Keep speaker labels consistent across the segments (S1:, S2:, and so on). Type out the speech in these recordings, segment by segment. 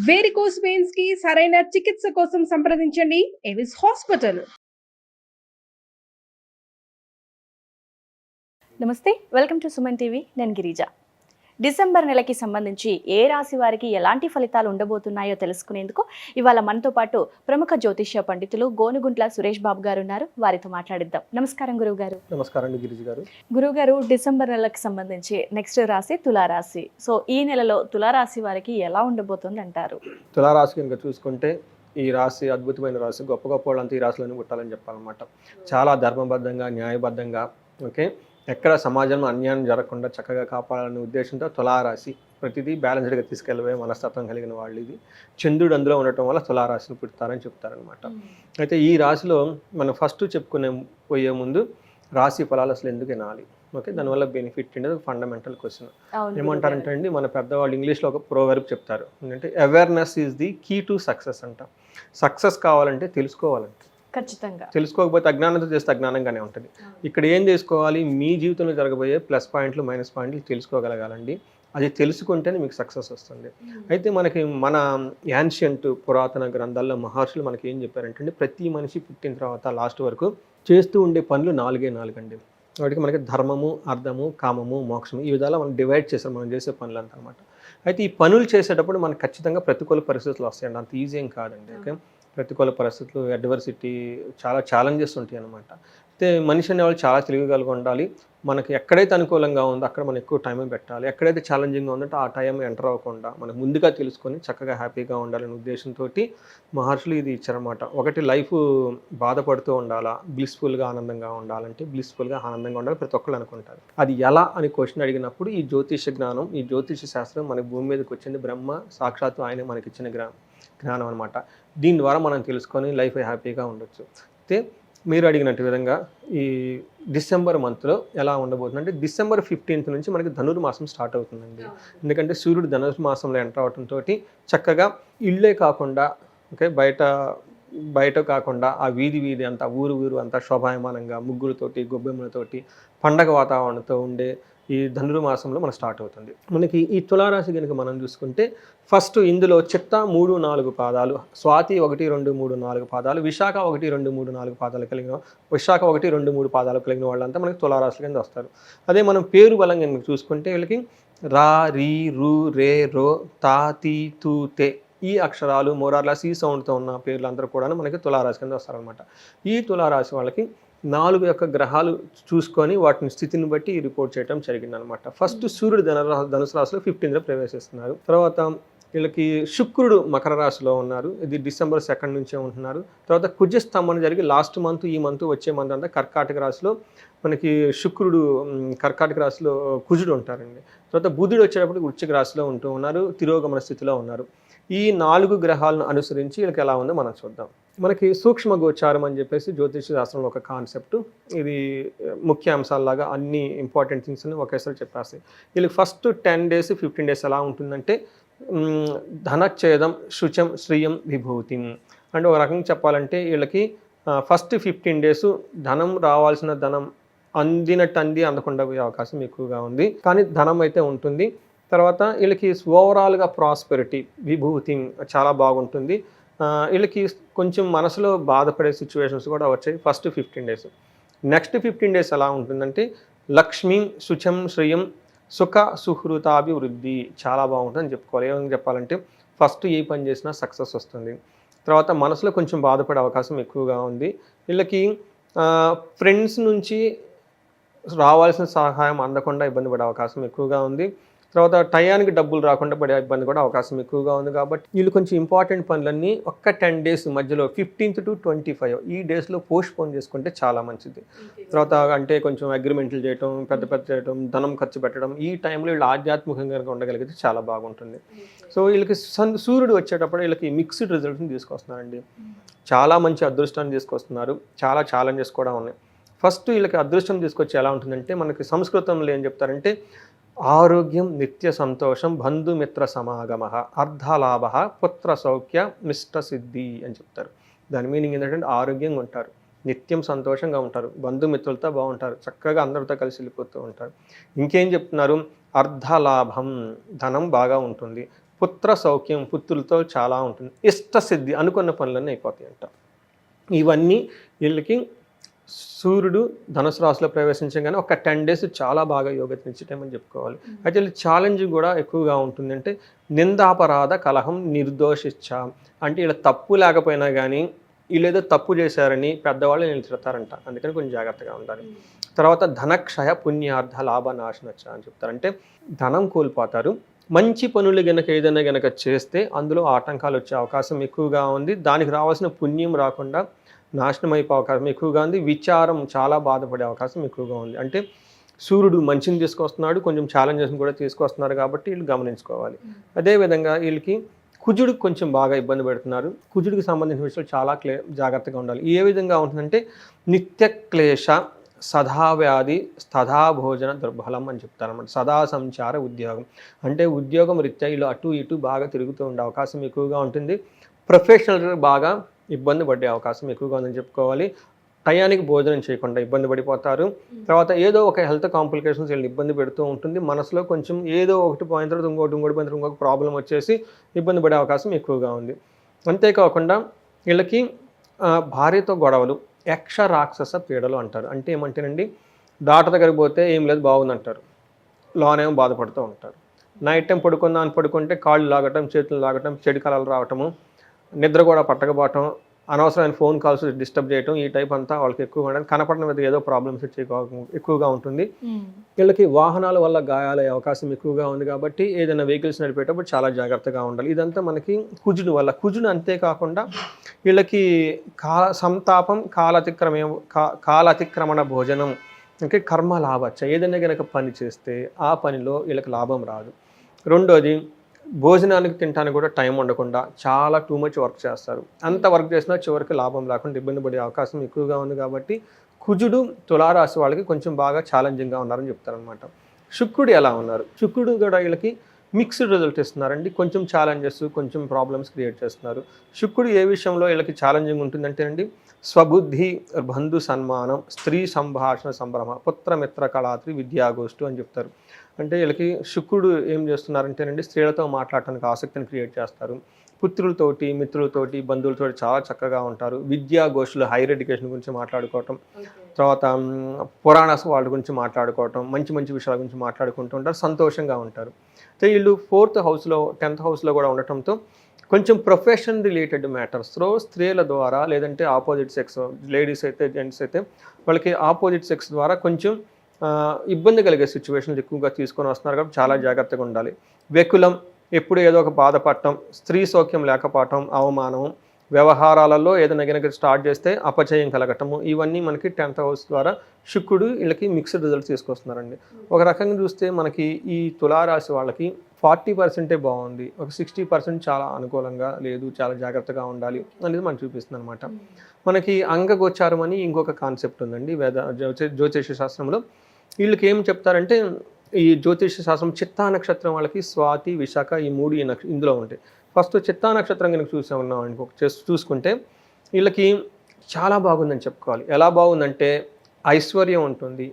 S1: Varicose veins కి సరైన చికిత్స కోసం సంప్రదించండి ఎవిస్ హాస్పిటల్.
S2: నమస్తే, వెల్కమ్ టు సుమన్ టీవీ. నేను గిరిజ. డిసెంబర్ నెలకి సంబంధించి ఏ రాశి వారికి ఎలాంటి ఫలితాలు ఉండబోతున్నాయో తెలుసుకునేందుకు ఇవాళ మనతో పాటు ప్రముఖ జ్యోతిష్య పండితులు గోనుగుంట్ల సురేష్ బాబు గారు ఉన్నారు. వారితో మాట్లాడిద్దాం. నమస్కారం గురువు గారు.
S3: నమస్కారం గిరిజ గారు.
S2: గురువు గారు, డిసెంబర్ నెలకి సంబంధించి నెక్స్ట్ రాశి తులారాశి. సో ఈ నెలలో తులారాశి వారికి ఎలా ఉండబోతుంది అంటారు?
S3: తులారాశి కనుక చూసుకుంటే ఈ రాశి అద్భుతమైన రాశి. గొప్ప గొప్ప వాళ్ళంతా ఈ రాశిలోనే పుట్టాలని చెప్పాలన్నమాట. చాలా ధర్మబద్ధంగా, న్యాయబద్ధంగా, ఓకే, ఎక్కడ సమాజంలో అన్యాయం జరగకుండా చక్కగా కాపాడాలనే ఉద్దేశంతో తులారాశి ప్రతిదీ బ్యాలెన్స్డ్గా తీసుకెళ్ళబోయే మనస్తత్వం కలిగిన వాళ్ళు. ఇది చంద్రుడు అందులో ఉండటం వల్ల తులారాశిని పుడతారని చెప్తారనమాట. అయితే ఈ రాశిలో మనం ఫస్ట్ చెప్పుకునే పోయే ముందు రాశి ఫలాలు అసలు ఎందుకు వినాలి, ఓకే, దానివల్ల బెనిఫిట్ ఉండేది ఫండమెంటల్ క్వశ్చన్. ఏమంటారంటే అండి, మన పెద్దవాళ్ళు ఇంగ్లీష్లో ఒక ప్రోవర్బ్ చెప్తారు, ఏంటంటే awareness is the key to success అంట. సక్సెస్ కావాలంటే తెలుసుకోవాలంటే,
S2: ఖచ్చితంగా
S3: తెలుసుకోకపోతే అజ్ఞానంతో చేస్తే అజ్ఞానంగానే ఉంటుంది. ఇక్కడ ఏం చేసుకోవాలి, మీ జీవితంలో జరగబోయే ప్లస్ పాయింట్లు మైనస్ పాయింట్లు తెలుసుకోగలగాలండి. అది తెలుసుకుంటేనే మీకు సక్సెస్ వస్తుంది. అయితే మనకి మన యాన్షియంట్ పురాతన గ్రంథాల్లో మహర్షులు మనకి ఏం చెప్పారంటే, ప్రతి మనిషి పుట్టిన తర్వాత లాస్ట్ వరకు చేస్తూ ఉండే పనులు 4 అండి. వాటికి మనకి ధర్మము, అర్థము, కామము, మోక్షము, ఈ విధాలా మనం డివైడ్ చేసాం మనం చేసే పనులు అంత అనమాట. అయితే ఈ పనులు చేసేటప్పుడు మనకు ఖచ్చితంగా ప్రతికూల పరిస్థితులు వస్తాయండి. అంత ఈజీ ఏం కాదండి. ఓకే, ప్రతికూల పరిస్థితులు, అడ్వర్సిటీ, చాలా ఛాలెంజెస్ ఉంటాయి అన్నమాట. అయితే మనిషి అనేవాళ్ళు చాలా తెలివిగా ఉండాలి. మనకి ఎక్కడైతే అనుకూలంగా ఉందో అక్కడ మనం ఎక్కువ టైం పెట్టాలి. ఎక్కడైతే ఛాలెంజింగ్గా ఉందంటే ఆ టైం ఎంటర్ అవ్వకుండా మనకు ముందుగా తెలుసుకొని చక్కగా హ్యాపీగా ఉండాలనే ఉద్దేశంతో మహర్షులు ఇది ఇచ్చారన్నమాట. ఒకటి, లైఫ్ బాధపడుతూ ఉండాలా, బ్లిస్ఫుల్గా ఆనందంగా ఉండాలంటే బ్లిస్ఫుల్గా ఆనందంగా ఉండాలి ప్రతి ఒక్కళ్ళు అనుకుంటారు. అది ఎలా అని క్వశ్చన్ అడిగినప్పుడు ఈ జ్యోతిష జ్ఞానం, ఈ జ్యోతిష శాస్త్రం మనకి భూమి మీదకి వచ్చింది బ్రహ్మ సాక్షాత్తు ఆయన మనకి ఇచ్చిన జ్ఞానం అనమాట. దీని ద్వారా మనం తెలుసుకొని లైఫ్ హ్యాపీగా ఉండొచ్చు. అయితే మీరు అడిగినట్టు విధంగా ఈ డిసెంబర్ మంత్లో ఎలా ఉండబోతుంది అంటే, డిసెంబర్ 15th నుంచి మనకి ధనుర్మాసం స్టార్ట్ అవుతుందండి. ఎందుకంటే సూర్యుడు ధనుర్మాసంలో ఎంటర్ అవడంతో చక్కగా ఇళ్ళే కాకుండా, ఓకే, బయట కాకుండా ఆ వీధి అంతా, ఊరు అంతా శోభాయమానంగా ముగ్గులతోటి, గొబ్బెమ్మలతోటి, పండగ వాతావరణంతో ఉండే ఈ ధనుర్మాసంలో మనకు స్టార్ట్ అవుతుంది. మనకి ఈ తులారాశి కనుక మనం చూసుకుంటే ఫస్ట్ ఇందులో చిత్త 3, 4 పాదాలు, స్వాతి 1, 2, 3, 4 పాదాలు, విశాఖ 1, 2, 3, 4 పాదాలు కలిగిన, విశాఖ 1, 2, 3 పాదాలు కలిగిన వాళ్ళంతా మనకి తులారాశి కింద వస్తారు. అదే మనం పేరు బలం కనుక చూసుకుంటే వీళ్ళకి రా, రీ, రు, రే, రో, తా, తీ, తూ, తే, ఈ అక్షరాలు మోరార్లాస్ ఈ సౌండ్తో ఉన్న పేర్లందరూ కూడా మనకి తులారాశి కింద వస్తారనమాట. ఈ తులారాశి వాళ్ళకి 4 యొక్క గ్రహాలు చూసుకొని వాటిని స్థితిని బట్టి రిపోర్ట్ చేయడం జరిగిందనమాట. ఫస్ట్ సూర్యుడు ధనుసు రాశిలో 15th ప్రవేశిస్తున్నారు. తర్వాత వీళ్ళకి శుక్రుడు మకర రాశిలో ఉన్నారు. ఇది డిసెంబర్ 2 నుంచే ఉంటున్నారు. తర్వాత కుజస్తంభన జరిగి లాస్ట్ మంత్, ఈ మంత్, వచ్చే మంత్ అంతా కర్కాటక రాశిలో మనకి శుక్రుడు, కర్కాటక రాశిలో కుజుడు ఉంటారండి. తర్వాత బుధుడు వచ్చేటప్పుడు వృశ్చిక రాశిలో ఉంటూ ఉన్నారు, తిరోగమన స్థితిలో ఉన్నారు. ఈ 4 గ్రహాలను అనుసరించి వీళ్ళకి ఎలా ఉందో మనం చూద్దాం. మనకి సూక్ష్మ గోచారం అని చెప్పేసి జ్యోతిష శాస్త్రంలో ఒక కాన్సెప్ట్. ఇది ముఖ్య అంశాలలాగా అన్ని ఇంపార్టెంట్ థింగ్స్ని ఒకేసారి చెప్పేస్తాయి. వీళ్ళకి ఫస్ట్ 10 days 15 days ఎలా ఉంటుందంటే, ధనచ్ఛేదం, శుచం, శ్రియం, విభూతి. అంటే ఒక రకంగా చెప్పాలంటే వీళ్ళకి ఫస్ట్ 15 days ధనం, రావాల్సిన ధనం అందినట్టు అందకుండా పోయే అవకాశం ఎక్కువగా ఉంది, కానీ ధనం అయితే ఉంటుంది. తర్వాత వీళ్ళకి ఓవరాల్గా ప్రాస్పెరిటీ, విభూతి చాలా బాగుంటుంది. వీళ్ళకి కొంచెం మనసులో బాధపడే సిచ్యువేషన్స్ కూడా వచ్చాయి ఫస్ట్ 15 days. నెక్స్ట్ 15 days ఎలా ఉంటుందంటే, లక్ష్మీ, శుచం, శ్రియం, సుఖ, సుహృతాభివృద్ధి చాలా బాగుంటుందని చెప్పుకోవాలి. ఏమని చెప్పాలంటే, ఫస్ట్ ఏ పని చేసినా సక్సెస్ వస్తుంది. తర్వాత మనసులో కొంచెం బాధపడే అవకాశం ఎక్కువగా ఉంది. వీళ్ళకి ఫ్రెండ్స్ నుంచి రావాల్సిన సహాయం అందకుండా ఇబ్బంది పడే అవకాశం ఎక్కువగా ఉంది. తర్వాత టయానికి డబ్బులు రాకుండా పడే ఇబ్బంది కూడా అవకాశం ఎక్కువగా ఉంది. కాబట్టి వీళ్ళు కొంచెం ఇంపార్టెంట్ పనులన్నీ ఒక్క 10 days మధ్యలో 15th to 25 ఈ డేస్లో పోస్ట్పోన్ చేసుకుంటే చాలా మంచిది. తర్వాత అంటే కొంచెం అగ్రిమెంట్లు చేయటం, పెద్ద చేయటం, ధనం ఖర్చు పెట్టడం, ఈ టైంలో వీళ్ళు ఆధ్యాత్మికంగా ఉండగలిగితే చాలా బాగుంటుంది. సో వీళ్ళకి సూర్యుడు వచ్చేటప్పుడు వీళ్ళకి మిక్స్డ్ రిజల్ట్ని తీసుకొస్తున్నారండి. చాలా మంచి అదృష్టాన్ని తీసుకొస్తున్నారు. చాలా ఛాలెంజెస్ కూడా ఉన్నాయి. ఫస్ట్ వీళ్ళకి అదృష్టం తీసుకొచ్చి ఎలా ఉంటుందంటే, మనకి సంస్కృతంలో ఏం చెప్తారంటే, ఆరోగ్యం, నిత్య సంతోషం, బంధుమిత్ర సమాగమ, అర్ధలాభ, పుత్ర సౌఖ్య, మిష్ట సిద్ధి అని చెప్తారు. దాని మీనింగ్ ఏంటంటే, ఆరోగ్యంగా ఉంటారు, నిత్యం సంతోషంగా ఉంటారు, బంధుమిత్రులతో బాగుంటారు, చక్కగా అందరితో కలిసి వెళ్ళిపోతూ ఉంటారు. ఇంకేం చెప్తున్నారు, అర్ధలాభం, ధనం బాగా ఉంటుంది, పుత్ర సౌఖ్యం, పుత్రులతో చాలా ఉంటుంది. ఇష్టసిద్ధి, అనుకున్న పనులన్నీ అయిపోతాయి అంట. ఇవన్నీ వీళ్ళకి సూర్యుడు ధనుసు రాశిలో ప్రవేశించగానే ఒక 10 days చాలా బాగా యోగతినిచ్చటమని చెప్పుకోవాలి. అయితే వీళ్ళకి ఛాలెంజ్ కూడా ఎక్కువగా ఉంటుంది. అంటే నిందాపరాధ కలహం నిర్దోషిచ్చ, అంటే వీళ్ళ తప్పు లేకపోయినా కానీ వీళ్ళు ఏదో తప్పు చేశారని పెద్దవాళ్ళు వీళ్ళు తిడతారంట. అందుకని కొంచెం జాగ్రత్తగా ఉండాలి. తర్వాత ధనక్షయ పుణ్యార్థ లాభ నాశనచ్చ అని చెప్తారు. అంటే ధనం కోల్పోతారు. మంచి పనులు గనక ఏదైనా గనక చేస్తే అందులో ఆటంకాలు వచ్చే అవకాశం ఎక్కువగా ఉంది. దానికి రావాల్సిన పుణ్యం రాకుండా నాశనం అయిపోయే అవకాశం ఎక్కువగా ఉంది. విచారం, చాలా బాధపడే అవకాశం ఎక్కువగా ఉంది. అంటే సూర్యుడు మంచిని తీసుకొస్తున్నాడు, కొంచెం ఛాలెంజెస్ని కూడా తీసుకొస్తున్నారు కాబట్టి వీళ్ళు గమనించుకోవాలి. అదేవిధంగా వీళ్ళకి కుజుడికి కొంచెం బాగా ఇబ్బంది పెడుతున్నారు. కుజుడికి సంబంధించిన విషయాలు చాలా జాగ్రత్తగా ఉండాలి. ఏ విధంగా ఉంటుందంటే నిత్య క్లేశ సదావ్యాధి స్తదా భోజన దుర్బలం అని చెప్తారన్నమాట. సదా సంచార ఉద్యోగం, అంటే ఉద్యోగం రీత్యా వీళ్ళు అటు ఇటు బాగా తిరుగుతూ ఉండే అవకాశం ఎక్కువగా ఉంటుంది. ప్రొఫెషనల్గా బాగా ఇబ్బంది పడే అవకాశం ఎక్కువగా ఉందని చెప్పుకోవాలి. టయానికి భోజనం చేయకుండా ఇబ్బంది పడిపోతారు. తర్వాత ఏదో ఒక హెల్త్ కాంప్లికేషన్స్ వీళ్ళని ఇబ్బంది పెడుతూ ఉంటుంది. మనసులో కొంచెం ఏదో ఒకటి పోయిన తర్వాత ఇంకోటి పోయిన తర్వాత ఇంకొక ప్రాబ్లం వచ్చేసి ఇబ్బంది పడే అవకాశం ఎక్కువగా ఉంది. అంతేకాకుండా వీళ్ళకి భార్యతో గొడవలు, యక్ష రాక్షస పీడలు అంటారు. అంటే ఏమంటేనండి, డాక్టర్ దగ్గరికి పోతే ఏం లేదు బాగుందంటారు, లోనేమో బాధపడుతూ ఉంటారు. నైట్ టైం పడుకుంటే కాళ్ళు లాగటం, చేతులు లాగటం, చెడు కళలు రావటము, నిద్ర కూడా పట్టకపోవటం, అనవసరమైన ఫోన్ కాల్స్ డిస్టర్బ్ చేయటం, ఈ టైప్ అంతా వాళ్ళకి ఎక్కువగా ఉండదు. కనపడిన మీద ఏదో ప్రాబ్లమ్స్ వచ్చే ఎక్కువగా ఉంటుంది. వీళ్ళకి వాహనాల వల్ల గాయాలయ్యే అవకాశం ఎక్కువగా ఉంది కాబట్టి ఏదైనా వెహికల్స్ నడిపేటప్పుడు చాలా జాగ్రత్తగా ఉండాలి. ఇదంతా మనకి కుజుడు వల్ల. కుజుడు అంతేకాకుండా వీళ్ళకి సంతాపం, కాలతిక్రమణ భోజనం, అంటే కర్మ లాభచ్చ. ఏదైనా కనుక పని చేస్తే ఆ పనిలో వీళ్ళకి లాభం రాదు. రెండోది, భోజనానికి తినడానికి కూడా టైం ఉండకుండా చాలా టూ మచ్ వర్క్ చేస్తారు. అంత వర్క్ చేసినా చివరికి లాభం లేకుండా ఇబ్బంది పడే అవకాశం ఎక్కువగా ఉంది కాబట్టి కుజుడు తులారాశి వాళ్ళకి కొంచెం బాగా ఛాలెంజింగ్గా ఉన్నారని చెప్తారనమాట. శుక్రుడు ఎలా ఉన్నారు? శుక్రుడు కూడా వీళ్ళకి మిక్స్డ్ రిజల్ట్ ఇస్తున్నారండి. కొంచెం ఛాలెంజెస్, కొంచెం ప్రాబ్లమ్స్ క్రియేట్ చేస్తున్నారు. శుక్రుడు ఏ విషయంలో వీళ్ళకి ఛాలెంజింగ్ ఉంటుందంటేనండి, స్వబుద్ధి, బంధు సన్మానం, స్త్రీ సంభాషణ సంభ్రమ, పుత్రమిత్ర కళాత్రి విద్యాగోష్ఠు అని చెప్తారు. అంటే వీళ్ళకి శుక్రుడు ఏం చేస్తున్నారంటేనండి, స్త్రీలతో మాట్లాడటానికి ఆసక్తిని క్రియేట్ చేస్తారు. పుత్రులతోటి, మిత్రులతోటి, బంధువులతోటి చాలా చక్కగా ఉంటారు. విద్యాగోష్ఠులు, హైయర్ ఎడ్యుకేషన్ గురించి మాట్లాడుకోవటం, తర్వాత పురాణ వాళ్ళ గురించి మాట్లాడుకోవటం, మంచి మంచి విషయాల గురించి మాట్లాడుకుంటూ ఉంటారు, సంతోషంగా ఉంటారు. అయితే వీళ్ళు 4th హౌస్లో 10th హౌస్లో కూడా ఉండటంతో కొంచెం ప్రొఫెషన్ రిలేటెడ్ మ్యాటర్స్లో స్త్రీల ద్వారా, లేదంటే ఆపోజిట్ సెక్స్, లేడీస్ అయితే జెంట్స్ అయితే వాళ్ళకి ఆపోజిట్ సెక్స్ ద్వారా కొంచెం ఇబ్బంది కలిగే సిచ్యువేషన్స్ ఎక్కువగా తీసుకొని వస్తున్నారు కాబట్టి చాలా జాగ్రత్తగా ఉండాలి. వెకులం, ఎప్పుడు ఏదో ఒక బాధపడటం, స్త్రీ సౌఖ్యం లేకపోవటం, అవమానం, వ్యవహారాలలో ఏదైనా కనుక స్టార్ట్ చేస్తే అపచయం కలగటము, ఇవన్నీ మనకి 10th హౌస్ ద్వారా శుక్రుడు వీళ్ళకి మిక్స్డ్ రిజల్ట్స్ తీసుకొస్తున్నారండి. ఒక రకంగా చూస్తే మనకి ఈ తులారాశి వాళ్ళకి 40% బాగుంది, ఒక 60% చాలా అనుకూలంగా లేదు, చాలా జాగ్రత్తగా ఉండాలి అనేది మనకు చూపిస్తుంది అనమాట. మనకి అంగగోచారం అని ఇంకొక కాన్సెప్ట్ ఉందండి జ్యోతిష శాస్త్రంలో. వీళ్ళకి ఏం చెప్తారంటే, ఈ జ్యోతిష శాస్త్రం చిత్తా నక్షత్రం వాళ్ళకి స్వాతి, విశాఖ, ఈ 3 ఇందులో ఉంటాయి. ఫస్ట్ చిత్తా నక్షత్రం కనుక చూసుకుంటే వీళ్ళకి చాలా బాగుందని చెప్పుకోవాలి. ఎలా బాగుందంటే ఐశ్వర్యం ఉంటుంది,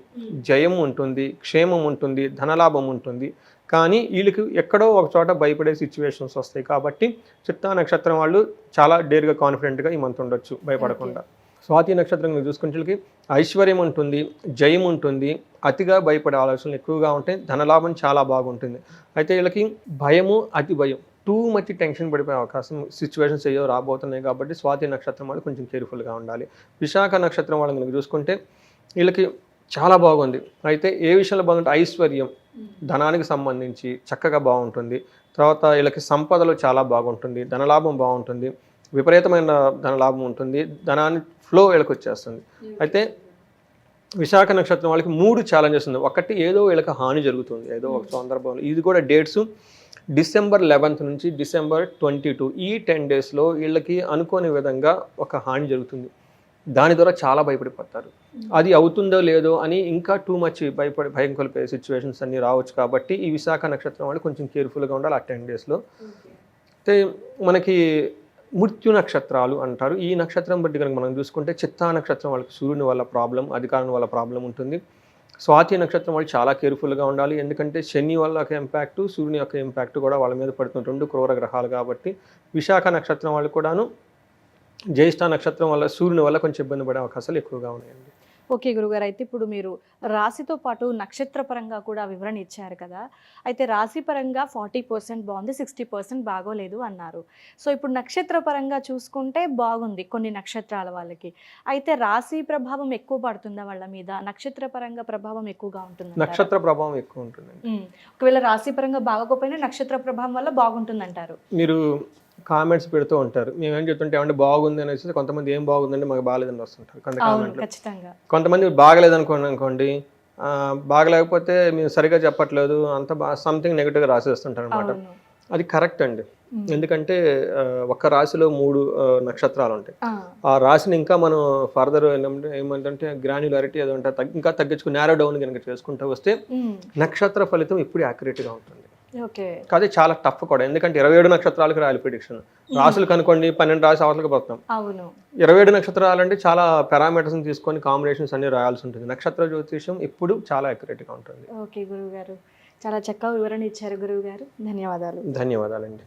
S3: జయం ఉంటుంది, క్షేమం ఉంటుంది, ధనలాభం ఉంటుంది. కానీ వీళ్ళకి ఎక్కడో ఒక చోట భయపడే సిచ్యువేషన్స్ వస్తాయి కాబట్టి చిత్తా నక్షత్రం వాళ్ళు చాలా డేర్గా కాన్ఫిడెంట్గా ఈ మంత్ ఉండొచ్చు, భయపడకుండా. స్వాతి నక్షత్రం చూసుకుంటే వీళ్ళకి ఐశ్వర్యం ఉంటుంది, జయం ఉంటుంది, అతిగా భయపడే ఆలోచనలు ఎక్కువగా ఉంటాయి, ధనలాభం చాలా బాగుంటుంది. అయితే వీళ్ళకి భయము, అతి భయం, టూ మచ్ టెన్షన్ పడిపోయే అవకాశం సిచ్యువేషన్స్ ఏవో రాబోతున్నాయి కాబట్టి స్వాతి నక్షత్రం వాళ్ళు కొంచెం కేర్ఫుల్గా ఉండాలి. విశాఖ నక్షత్రం వాళ్ళని కనుక చూసుకుంటే వీళ్ళకి చాలా బాగుంది. అయితే ఏ విషయంలో బాగుంటే ఐశ్వర్యం, ధనానికి సంబంధించి చక్కగా బాగుంటుంది. తర్వాత వీళ్ళకి సంపదలు చాలా బాగుంటుంది, ధనలాభం బాగుంటుంది, విపరీతమైన ధనలాభం ఉంటుంది, ధనాన్ని ఫ్లో వీళ్ళకి వచ్చేస్తుంది. అయితే విశాఖ నక్షత్రం వాళ్ళకి 3 ఛాలెంజెస్ ఉంది. ఒకటి, ఏదో వీళ్ళకి హాని జరుగుతుంది ఏదో ఒక సందర్భంలో. ఇది కూడా డేట్స్ December 11th నుంచి December 22, ఈ 10 daysలో వీళ్ళకి అనుకోని విధంగా ఒక హాని జరుగుతుంది. దాని ద్వారా చాలా భయపడిపోతారు. అది అవుతుందో లేదో అని ఇంకా టూ మచ్ భయం కలిపే సిచ్యువేషన్స్ అన్నీ రావచ్చు. కాబట్టి ఈ విశాఖ నక్షత్రం వాళ్ళు కొంచెం కేర్ఫుల్గా ఉండాలి ఆ 10 daysలో. అయితే మనకి మృత్యు నక్షత్రాలు అంటారు. ఈ నక్షత్రం బట్టి కనుక మనం చూసుకుంటే చిత్తా నక్షత్రం వాళ్ళకి సూర్యుని వల్ల ప్రాబ్లం, అధికారం వల్ల ప్రాబ్లం ఉంటుంది. స్వాతి నక్షత్రం వాళ్ళు చాలా కేర్ఫుల్గా ఉండాలి. ఎందుకంటే శని వల్ల ఒక ఇంపాక్ట్, సూర్యుని యొక్క ఇంపాక్ట్ కూడా వాళ్ళ మీద పడుతుంది. 2 క్రూర గ్రహాలు కాబట్టి. విశాఖ నక్షత్రం వాళ్ళు కూడాను జ్యేష్ఠ నక్షత్రం వల్ల సూర్యుని వల్ల కొంచెం ఇబ్బంది పడే అవకాశాలు ఎక్కువగా ఉన్నాయండి.
S2: ఓకే గురుగారు, అయితే ఇప్పుడు మీరు రాశితో పాటు నక్షత్ర పరంగా కూడా వివరణ ఇచ్చారు కదా. అయితే రాశి పరంగా 40% బాగుంది, 60% బాగోలేదు అన్నారు. సో ఇప్పుడు నక్షత్ర పరంగా చూసుకుంటే బాగుంది కొన్ని నక్షత్రాల వాళ్ళకి. అయితే రాశి ప్రభావం ఎక్కువ పడుతుందా వాళ్ళ మీద, నక్షత్ర పరంగా ప్రభావం ఎక్కువగా ఉంటుంది?
S3: నక్షత్ర ప్రభావం ఎక్కువ ఉంటుందండి.
S2: ఒకవేళ రాశి పరంగా బాగోకపోయినా నక్షత్ర ప్రభావం వల్ల బాగుంటుంది అంటారు.
S3: మీరు కామెంట్స్ పెడుతూ ఉంటారు. మేమేం చెప్తుంటే ఏమంటే బాగుంది అనేసి, కొంతమంది ఏం బాగుందండి మాకు బాగాలేదని వస్తుంటారు కొంత కామెంట్లు.
S2: ఖచ్చితంగా.
S3: కొంతమంది బాగలేదనుకోండి, బాగలేకపోతే మీరు సరిగా చెప్పట్లేదు అంత సంథింగ్ నెగిటివ్గా రాసేస్తుంటారు అనమాట. అది కరెక్ట్ అండి. ఎందుకంటే ఒక్క రాశిలో 3 నక్షత్రాలు ఉంటాయి. ఆ రాశిని ఇంకా మనం ఫర్దర్ ఏమంటే గ్రాన్యులారిటీ అది ఉంటే ఇంకా తగ్గించుకుని నేరో డౌన్ కనుక చేసుకుంటూ వస్తే నక్షత్ర ఫలితం ఎప్పుడు యాక్యురేట్గా ఉంటుంది. అది చాలా టఫ్ కూడా. ఎందుకంటే 27 నక్షత్రాలకు రాయాలి ప్రిడిక్షన్. రాసులు కనుకోండి 12 రాశి అవతలకు పోతాం. 27 నక్షత్రాలు అంటే చాలా పారామీటర్స్ తీసుకొని కాంబినేషన్స్ అన్ని రాయాల్సి ఉంటుంది. నక్షత్ర జ్యోతిషం ఎప్పుడు చాలా యాక్యురేట్గా ఉంటుంది.
S2: ఓకే గురువు గారు, చాలా చక్కగా వివరణ ఇచ్చారు గురువు గారు. ధన్యవాదాలు.
S3: ధన్యవాదాలండి.